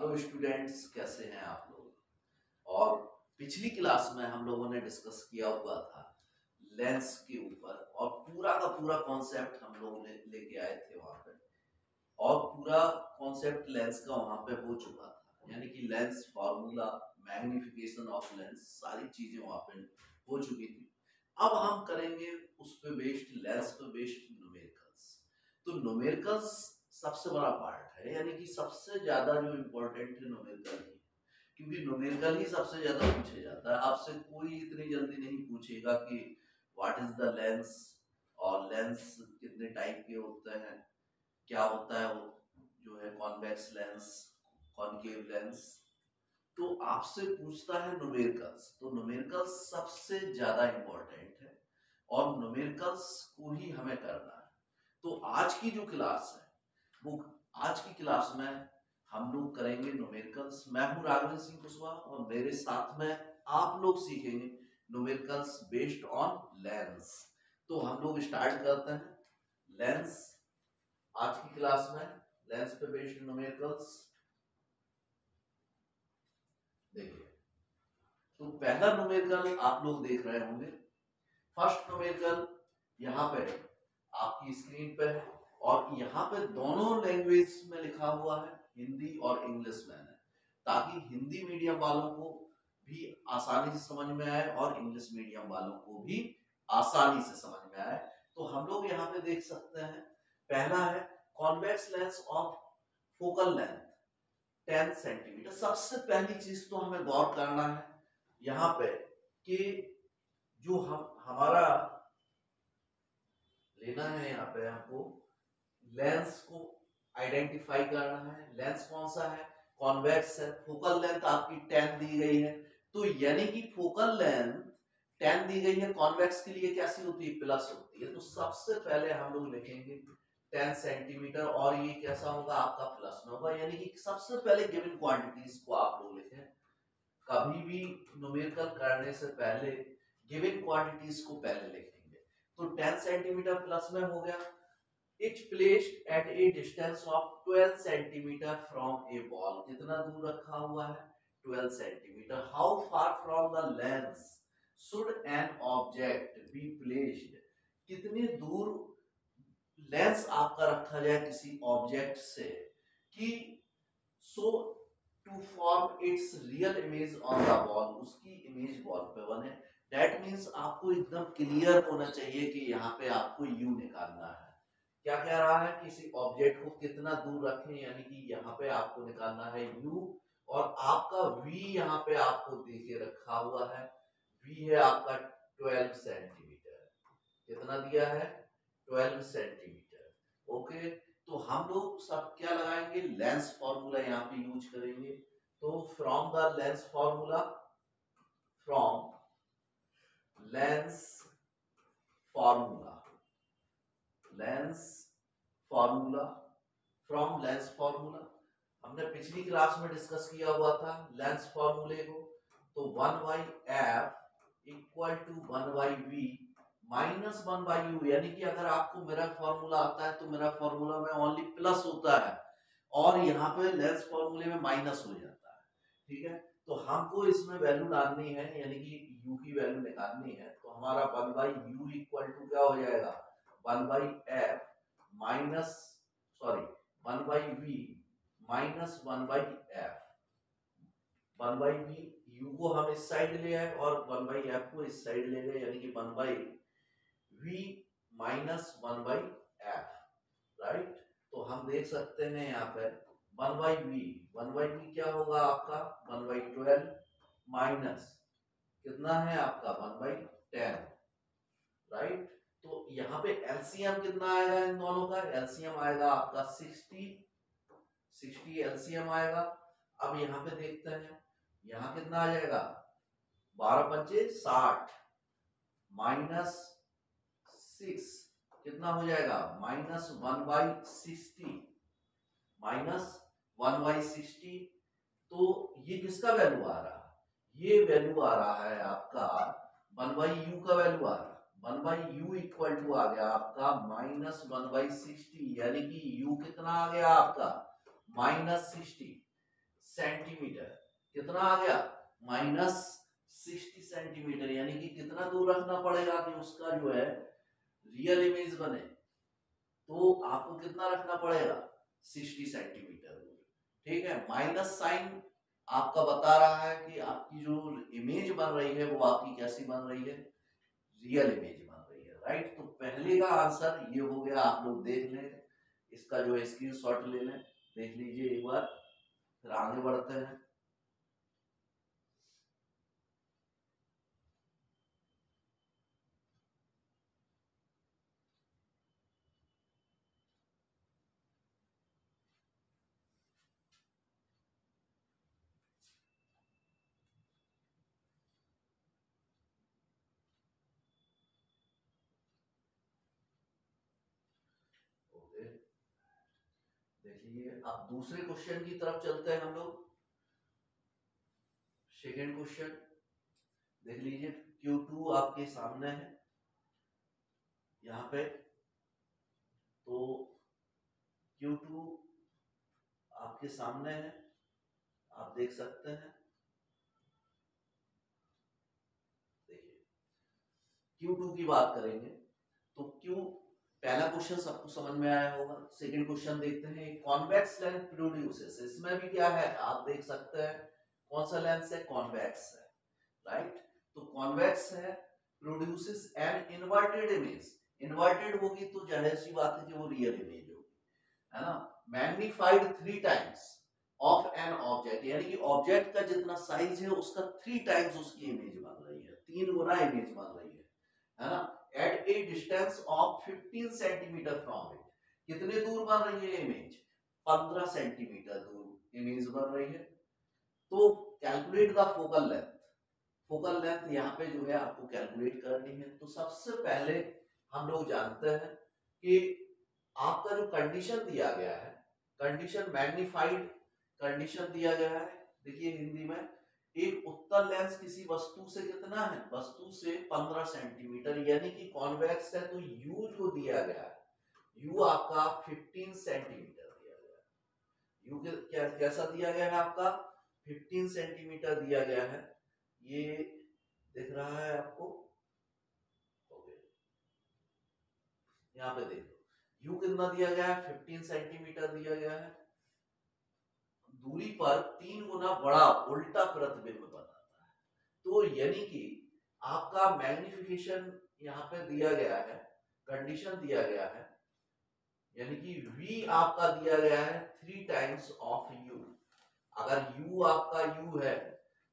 Hello students, कैसे हैं आप लोग। और पिछली क्लास में हम लोगों ने डिस्कस किया हुआ था लेंस के ऊपर, और पूरा का पूरा कॉन्सेप्ट हम लोग लेके आए थे वहां पे, और पूरा कॉन्सेप्ट लेंस का वहां पे हो चुका था। यानी कि lens formula, magnification of lens, सारी चीजें वहां पे हो चुकी थी। अब हम करेंगे उस पे बेस्ड, लेंस पे बेस्ड न्यूमेरिकल्स। तो न्यूमेरिकल्स सबसे बड़ा पार्ट है, यानी कि सबसे ज्यादा जो इम्पोर्टेंट है न्यूमेरिकल ही, क्योंकि न्यूमेरिकल ही सबसे ज्यादा पूछे जाता है। आपसे कोई इतनी जल्दी नहीं पूछेगा कि व्हाट इज द लेंस, और लेंस कितने टाइप के होते हैं, क्या होता है वो जो है कॉन्वेक्स लेंस, कॉनकेव लेंस। तो आपसे पूछता है न्यूमेरिकल्स, तो न्यूमेरिकल्स सबसे ज्यादा इंपॉर्टेंट है और न्यूमेरिकल्स को ही हमें करना है। तो आज की जो क्लास है वो, आज की क्लास में हम लोग करेंगे न्यूमेरिकल्स। मैं हूं राघवेंद्र सिंह कुशवाहा और मेरे साथ में आप लोग सीखेंगे न्यूमेरिकल्स बेस्ड ऑन लेंस। तो हम लोग स्टार्ट करते हैं लेंस। आज की क्लास में लेंस पे बेस्ड न्यूमेरिकल्स देखिए। तो पहला न्यूमेरिकल आप लोग देख रहे होंगे, फर्स्ट न्यूमेरिकल यहाँ पे आपकी स्क्रीन पे है, और यहाँ पे दोनों लैंग्वेज में लिखा हुआ है, हिंदी और इंग्लिश में है, ताकि हिंदी मीडियम वालों को भी आसानी से समझ में आए और इंग्लिश मीडियम वालों को भी आसानी से समझ में आए। तो हम लोग यहाँ पे देख सकते हैं, पहला है convex lens of focal length 10 centimetre. सबसे पहली चीज तो हमें गौर करना है यहाँ पे कि जो हमारा लेना है, यहाँ पे हमको लेंस को आइडेंटिफाई करना है। लेंस कौन सा है, कॉन्वेक्स है। फोकल लेंथ आपकी 10 दी गई है, तो यानी कि फोकल लेंथ 10 दी गई है, कॉन्वेक्स के लिए कैसी होती है, प्लस होती है। तो सबसे पहले हम लोग लिखेंगे 10 सेंटीमीटर, और ये कैसा होगा आपका, प्लस में होगा। यानी कि सबसे पहले गिवन क्वांटिटीज को आप लोग लिखें। कभी भी न्यूमेरिकल करने से पहले गिवन क्वांटिटीज को पहले लिखेंगे। तो 10 सेंटीमीटर प्लस में हो गया। It's placed at a distance of 12 centimeter from a ball. कितना दूर रखा हुआ है, 12 centimeter. How far from the lens should an object be placed? कितनी दूर लेंस आपका रखा जाए किसी ऑब्जेक्ट से कि so to form its real image on the wall, उसकी इमेज वॉल पे बने। That means आपको एकदम क्लियर होना चाहिए कि यहाँ पे आपको U निकालना है। क्या कह रहा है, किसी ऑब्जेक्ट को कितना दूर रखें, यानी कि यहाँ पे आपको निकालना है U, और आपका V यहाँ पे आपको देके रखा हुआ है। V है आपका 12 सेंटीमीटर। कितना दिया है, 12 सेंटीमीटर। ओके, तो हम लोग सब क्या लगाएंगे, लेंस फॉर्मूला यहाँ पे यूज करेंगे। तो from the lens formula, from lens formula, lens formula, from lens formula हमने पिछली क्लास में डिस्कस किया हुआ था लेंस फॉर्मूले को। तो 1/f equal to 1/v minus 1/u, यानी कि अगर आपको मेरा फॉर्मूला आता है तो मेरा फॉर्मूला में ओनली प्लस होता है, और यहाँ पे लेंस फॉर्मूले में माइनस हो जाता है। ठीक है, तो हमको इसमें वैल्यू डालनी है, यानी कि u की वैल्यू निकालनी है। तो हमारा 1/u इक्वल टू क्या हो जाएगा, 1/f minus, sorry 1/v minus 1/f। 1/v, u को हम इस साइड ले आए और 1/f को इस साइड ले गए, यानी कि 1/v माइनस 1/f। राइट, तो हम देख सकते हैं यहाँ पे 1/v क्या होगा आपका, 1/12 माइनस कितना है आपका 1/10। राइट, तो यहाँ पे एलसीएम कितना आएगा इन दोनों का, एलसीएम आएगा आपका 60 एलसीएम आएगा। अब यहाँ पे देखते हैं, यहाँ कितना आ जाएगा, 12×5 = 60 माइनस 6 कितना हो जाएगा, -1/60, -1/60। तो ये किसका वैल्यू आ रहा है, ये वैल्यू आ रहा है आपका 1/u का वैल्यू आ रहा है। 1/u इक्वल टू आ गया आपका -1/60, यानी कि u कितना आ गया आपका, -60 सेंटीमीटर, कितना आ गया -60 सेंटीमीटर, यानी कि कितना दूर रखना पड़ेगा कि उसका जो है रियल इमेज बने, तो आपको कितना रखना पड़ेगा 60 सेंटीमीटर दूर। ठीक है, माइनस साइन आपका बता रहा है कि आपकी जो इमेज बन रही है वो आपकी कैसी बन रही है, रियल इमेज बन रही है। राइट, तो पहले का आंसर ये हो गया, आप लोग देख लें, इसका जो है स्क्रीनशॉट ले लें, देख लीजिए एक बार, फिर आगे बढ़ते हैं। ओके, देख लीजिए, अब दूसरे क्वेश्चन की तरफ चलते हैं हम लोग। सेकेंड क्वेश्चन देख लीजिए, Q2 आपके सामने है यहाँ पे, तो Q2 आपके सामने है, आप देख सकते हैं। देखिए Q2 की बात करेंगे तो Q, पहला क्वेश्चन सबको समझ में आया होगा। सेकंड क्वेश्चन देखते हैं, कॉन्वेक्स लेंस प्रोड्यूसेस, इसमें भी क्या है आप देख सकते हैं, कौन सा लेंस है, कॉन्वेक्स है। राइट, तो कॉन्वेक्स है, produces an inverted image, inverted होगी तो जाहिर सी बात है कि वो रियल इमेज होगी, है ना। Magnified 3 times of an object, यानी कि ऑब्जेक्ट का जितना साइज है उसका 3 टाइम्स उसकी इमेज बन रही है, 3 गुना इमेज बन रही है ना। At a distance of 15 centimetre from it, कितने दूर बन रही है इमेज, 15 सेंटीमीटर दूर इमेज बन रही है। तो calculate the focal length, focal length यहाँ पे जो है आपको कैलकुलेट करनी है। तो सबसे पहले हम लोग जानते हैं कि आपका जो कंडीशन दिया गया है, कंडीशन मैग्नीफाइड कंडीशन दिया गया है। देखिए हिंदी में, एक उत्तल लेंस किसी वस्तु से कितना है, वस्तु से 15 सेंटीमीटर, यानी कि कॉन्वेक्स है, तो यू जो दिया गया है, यू आपका 15 सेंटीमीटर दिया गया है। यू क्या कैसा दिया गया है आपका, 15 सेंटीमीटर दिया गया है, ये दिख रहा है आपको। ओके, यहाँ पे देखो यू कितना दिया गया है, 15 सेंटीमीटर दिया गया है, दूरी पर 3 गुना बड़ा उल्टा प्रतिबिंब बनाता है। तो यानी कि आपका मैग्निफिकेशन यहाँ पे दिया गया है, कंडीशन दिया गया है, यानी कि v आपका दिया गया है 3 टाइम्स ऑफ u। अगर u आपका u है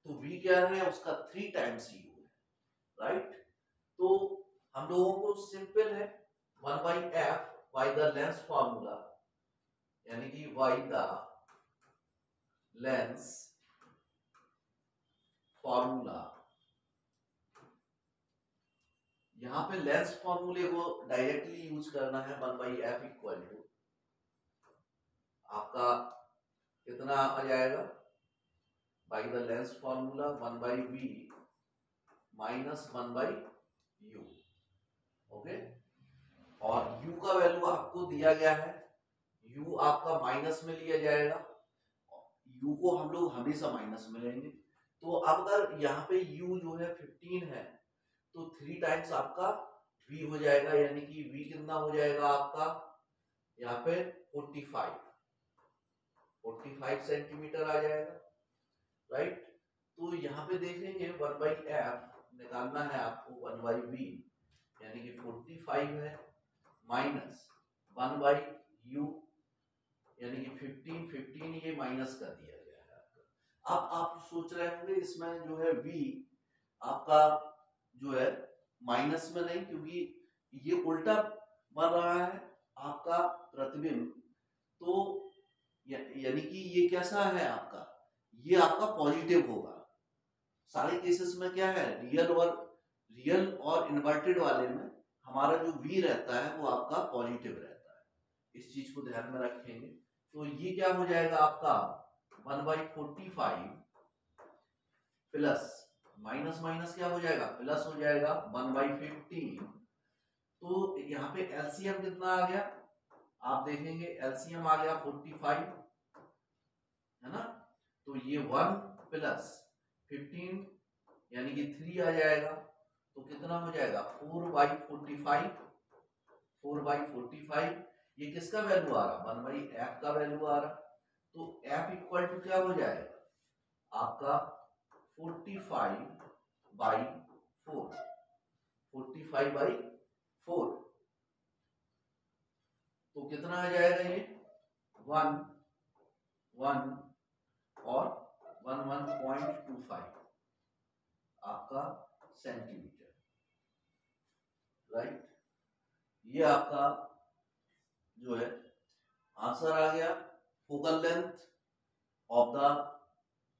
तो v क्या है, उसका 3 टाइम्स u है। राइट, तो हम लोगों को सिंपल है, 1/f by the lens formula, यानी कि बाय द लेंस फॉर्मूला, यहाँ पे लेंस फॉर्मूले को डायरेक्टली यूज करना है। 1/f इक्वल टू आपका कितना आ जाएगा, by the lens formula 1/v minus 1/u। Okay, और u का वैल्यू आपको दिया गया है, u आपका माइनस में लिया जाएगा, u को हम लोग हमेशा माइनस में लेंगे। तो अब अगर यहाँ पे u जो है 15 है, तो 3 टाइम्स आपका v हो जाएगा, यानी कि v कितना हो जाएगा आपका यहाँ पे 45 सेंटीमीटर आ जाएगा। राइट, तो यहाँ पे देखेंगे 1/f निकालना है आपको, 1/v यानी कि 45 है, माइनस 1/u यानी कि 15 ये माइनस कर दिया गया है आपका। अब आप सोच रहे होंगे इसमें जो है v आपका जो है माइनस में नहीं, क्योंकि ये उल्टा बन रहा है आपका प्रतिबिंब, तो यानी कि ये कैसा है आपका, ये आपका पॉजिटिव होगा। सारे केसेस में क्या है, रियल और इन्वर्टेड वाले में हमारा जो v रहता है वो आपका पॉजिटिव रहता है, इस चीज को ध्यान में रखेंगे। तो ये क्या हो जाएगा आपका 1/45 प्लस माइनस माइनस क्या हो जाएगा, प्लस हो जाएगा 1/15। तो यहाँ पे एलसीएम कितना आ गया, आप देखेंगे एलसीएम आ गया 45, है ना। तो ये 1 प्लस 15 यानी कि 3 आ जाएगा, तो कितना हो जाएगा 4/45, 4/45। ये किसका वैल्यू आ रहा, 1/f का वैल्यू आ रहा, तो f इक्वल टू क्या हो जाएगा आपका 45/4, 45/4, तो कितना आ जाएगा ये 1 1 और 11.25 आपका सेंटीमीटर, राइट। ये आपका जो है आंसर आ गया, focal length of the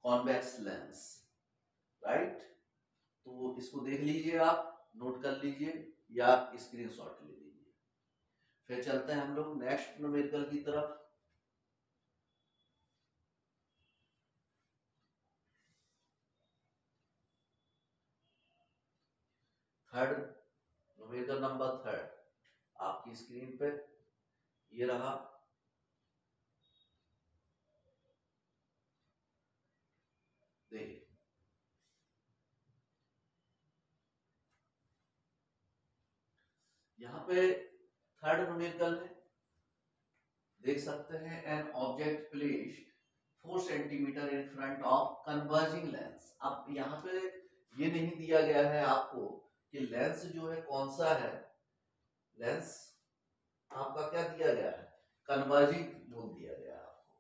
convex lens, right. तो इसको देख लीजिए, आप नोट कर लीजिए या स्क्रीनशॉट ले लीजिए। फिर चलते हैं हम लोग नेक्स्ट न्यूमेरिकल की तरफ। थर्ड न्यूमेरिकल नंबर थर्ड आपकी स्क्रीन पे ये रहा। देखिए यहाँ पे थर्ड न्यूमेरिकल है, देख सकते हैं an object placed 4 centimetre in front of converging lens. अब यहाँ पे ये नहीं दिया गया है आपको कि लेंस जो है कौन सा है, लेंस आपका क्या दिया गया है, कन्वर्जिंग बोल दिया गया है आपको,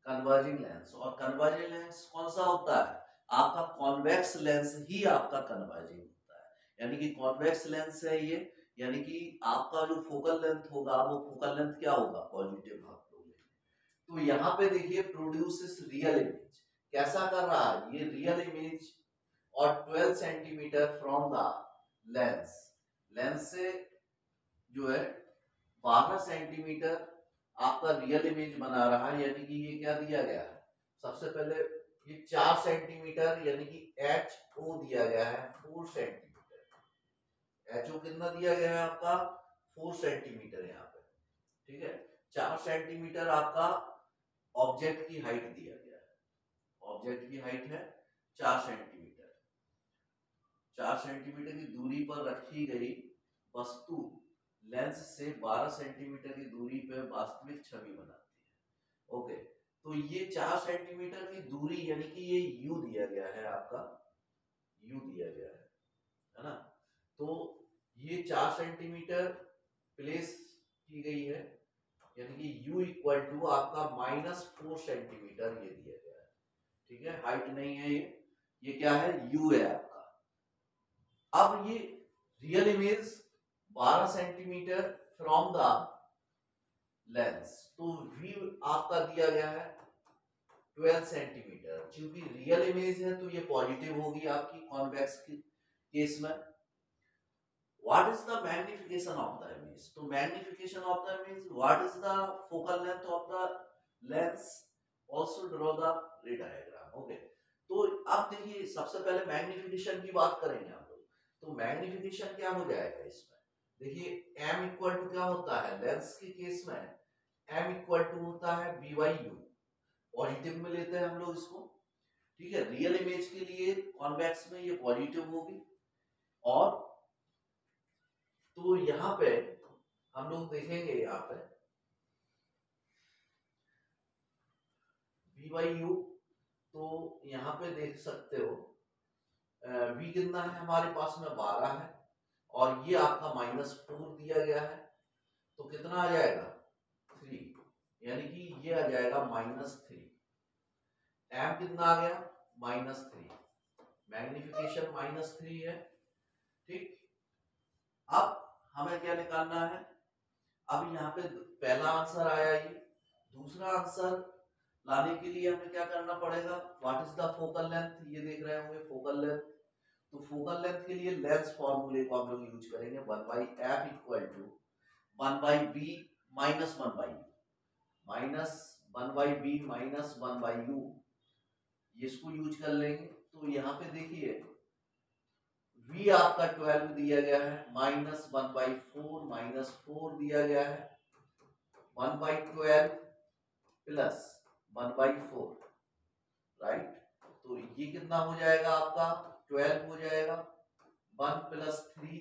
कन्वर्जिंग लेंस। और कन्वर्जिंग लेंस कौन सा होता है, आपका कॉन्वेक्स लेंस ही आपका कन्वर्जिंग होता है, यानी कि कॉन्वेक्स लेंस है ये, यानी कि आपका जो फोकल लेंथ होगा वो फोकल लेंथ क्या होगा, पॉजिटिव भाग लोगे। तो यहाँ पे देखिए प्रोड्यूसेस रियल इमेज, कैसा कर रहा है ये रियल इमेज, और 12 centimetre from the lens, lens से जो है 12 सेंटीमीटर आपका रियल इमेज बना रहा है, यानी कि ये क्या दिया गया है, सबसे पहले ये 4 सेंटीमीटर यानी कि HO दिया गया है 4 सेंटीमीटर, HO कितना दिया गया है आपका 4 सेंटीमीटर यहाँ पे, ठीक है। 4 सेंटीमीटर आपका ऑब्जेक्ट की हाइट दिया गया है, ऑब्जेक्ट की हाइट है 4 सेंटीमीटर, 4 सेंटीमीटर की दूरी पर रखी गई वस्तु लेंस से 12 सेंटीमीटर की दूरी पर वास्तविक छवि बनाती है। ओके, तो ये 4 सेंटीमीटर की दूरी यानी कि ये U दिया गया है आपका, U दिया गया है ना। तो ये 4 सेंटीमीटर प्लेस की गई है, यानी कि U इक्वल टू आपका -4 सेंटीमीटर ये दिया गया है, ठीक है। हाइट नहीं है ये क्या है, U है आपका। अब ये real image 12 centimetre from the lens, तो V आपका दिया गया है 12 सेंटीमीटर, क्योंकि रियल इमेज है तो ये पॉजिटिव होगी आपकी कॉन्वेक्स की केस में। What is the magnification of the image, तो magnification of the image, what is the focal length of the lens, also draw the ray diagram. Okay, तो अब देखिए सबसे पहले मैग्निफिकेशन की बात करेंगे हम लोग, तो मैग्निफिकेशन क्या हो जाएगा इसमें, देखिए m इक्वल टू क्या होता है, लेंस के केस में m इक्वल टू होता है b/u, पॉजिटिव में लेते हैं हम लोग इसको, ठीक है। रियल इमेज के लिए कॉन्वेक्स में ये पॉजिटिव होगी, और तो यहाँ पे हम लोग देखेंगे यहाँ पे b/u, तो यहाँ पे देख सकते हो v कितना है हमारे पास में 12 है, और ये आपका -4 दिया गया है, तो कितना आ जाएगा 3, यानी कि ये आ जाएगा -3, m कितना आ गया -3, मैग्निफिकेशन -3 है, ठीक। अब हमें क्या निकालना है, अब यहाँ पे पहला आंसर आया ये, दूसरा आंसर लाने के लिए हमें क्या करना पड़ेगा, what is the focal length, ये देख रहे होंगे फोकल लेंथ, तो फोकल लेंथ के लिए लेंस फॉर्मूले को हम लोग यूज करेंगे, 1/f equal to 1/b minus 1/u, minus 1/b minus 1/u, इसको यूज कर लेंगे। तो यहाँ पे देखिए v आपका 12 दिया गया है, -1/4 -4 दिया गया है, 1/12 प्लस 1/4, राइट। तो ये कितना हो जाएगा आपका 12 हो जाएगा, 1 + 3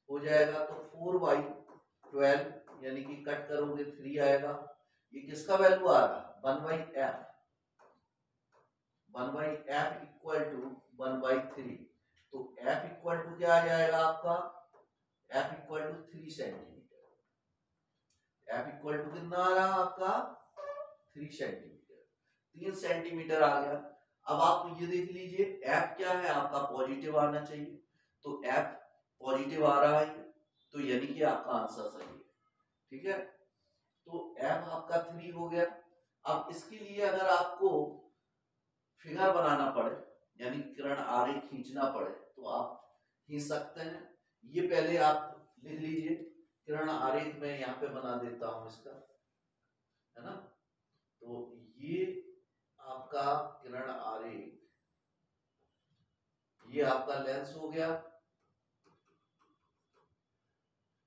हो जाएगा, तो 4/12 यानी कि कट करोगे 3 आएगा। ये किसका वैल्यू आ रहा है 1/f, 1/f इक्वल टू 1/3। तो f इक्वल टू क्या आ जाएगा आपका, f equal to 3 centimetre. f equal to कितना आ रहा आपका 3 सेंटीमीटर, 3 सेंटीमीटर आ गया। अब आप ये देख लीजिए f क्या है आपका पॉजिटिव आना चाहिए, तो f पॉजिटिव आ रहा है, तो यानी कि आपका आंसर सही है। ठीक है, तो f आपका 3 हो गया। अब इसके लिए अगर आपको फिगर बनाना पड़े यानी किरण आरेख खींचना पड़े तो आप खींच सकते हैं। ये पहले आप लिख लीजिए, किरण आरेख में यहाँ पे बना देता हूं इसका, है ना। तो ये आपका किरण आरेख, ये आपका लेंस हो गया।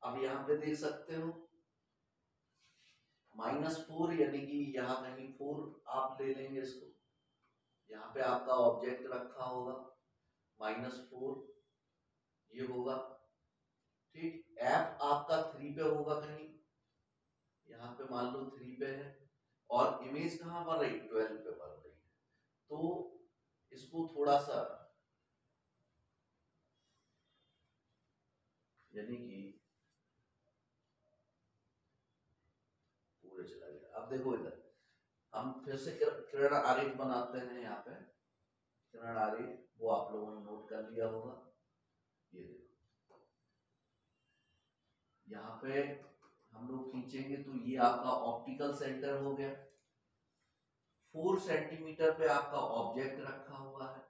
अब यहाँ पे देख सकते हो -4 यानी कि यहाँ कहीं 4 आप ले लेंगे इसको, यहाँ पे आपका ऑब्जेक्ट रखा होगा -4 ये होगा। ठीक, एफ आपका 3 पे होगा कहीं, यहाँ पे मान लो 3 पे है, और इमेज कहाँ बन रही 12 पे बन रही है। तो इसको थोड़ा सा यानी कि पूरे चला गया। अब देखो इधर हम फिर से किरण आरेख बनाते हैं। यहाँ पे किरण आरेख वो आप लोगों ने नोट कर लिया होगा। ये देखो यहाँ पे हम लोग खींचेंगे तो ये आपका ऑप्टिकल सेंटर हो गया। 4 सेंटीमीटर पे आपका ऑब्जेक्ट रखा हुआ है,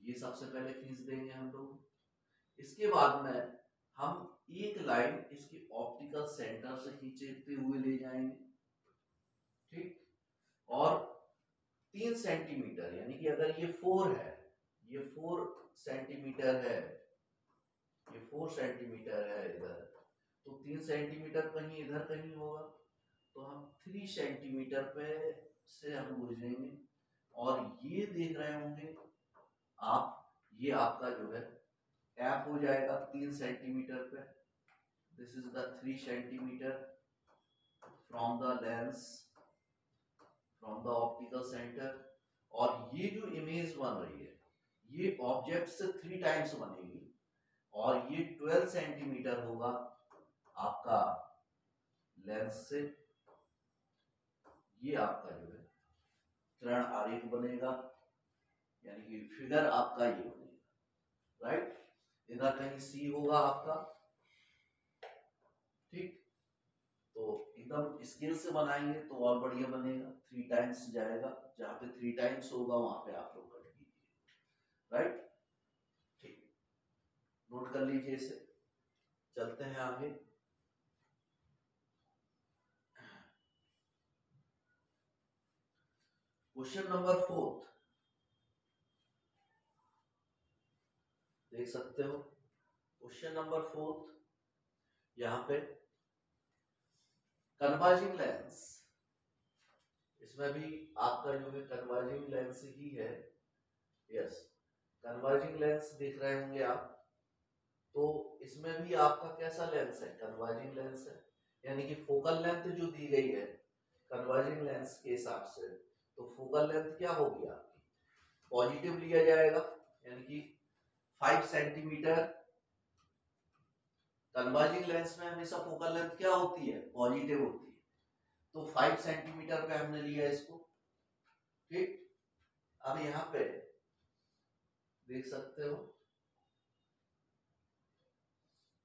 ये सबसे पहले खींच देंगे हम लोग। इसके बाद में हम एक लाइन इसके ऑप्टिकल सेंटर से खींचते हुए ले जाएंगे। ठीक, और 3 सेंटीमीटर यानी कि अगर ये 4 है, ये 4 सेंटीमीटर है, ये 4 सेंटीमीटर है इधर, तो 3 सेंटीमीटर कहीं इधर कहीं होगा, तो हम 3 सेंटीमीटर पे से हम गुजरेंगे। और ये देख रहे होंगे आप, ये आपका जो है एफ हो जाएगा 3 सेंटीमीटर पे। This is the 3 centimetre from the lens, from the optical centre. और ये जो इमेज बन रही है ये ऑब्जेक्ट से 3 टाइम्स बनेगी, और ये 12 सेंटीमीटर होगा आपका लेंस से। ये आपका जो है किरण आरेख बनेगा, यानी कि फिगर आपका ये बनेगा, राइट। इधर कहीं सी होगा आपका। ठीक, तो एकदम स्केल से बनाएंगे तो और बढ़िया बनेगा, 3 टाइम्स जाएगा, जहां पे 3 टाइम्स होगा वहां पे आप लोग कट कीजिए, राइट। ठीक, नोट कर लीजिए इसे, चलते हैं आगे। क्वेश्चन नंबर 4 देख सकते हो। क्वेश्चन नंबर 4 यहाँ पे कन्वर्जिंग लेंस, इसमें भी आपका जो है कन्वर्जिंग लेंस ही है। यस, कन्वर्जिंग लेंस देख रहे होंगे आप। तो इसमें भी आपका कैसा लेंस है, कन्वर्जिंग लेंस है, यानी कि फोकल लेंथ जो दी गई है कन्वर्जिंग लेंस के हिसाब से, तो फोकल लेंथ क्या होगी आपकी पॉजिटिव लिया जाएगा, यानी कि 5 सेंटीमीटर। कन्वर्जिंग लेंस में हमेशा फोकल लेंथ क्या होती है पॉजिटिव होती है, तो 5 सेंटीमीटर पे हमने लिया इसको। ठीक, अब यहाँ पे देख सकते हो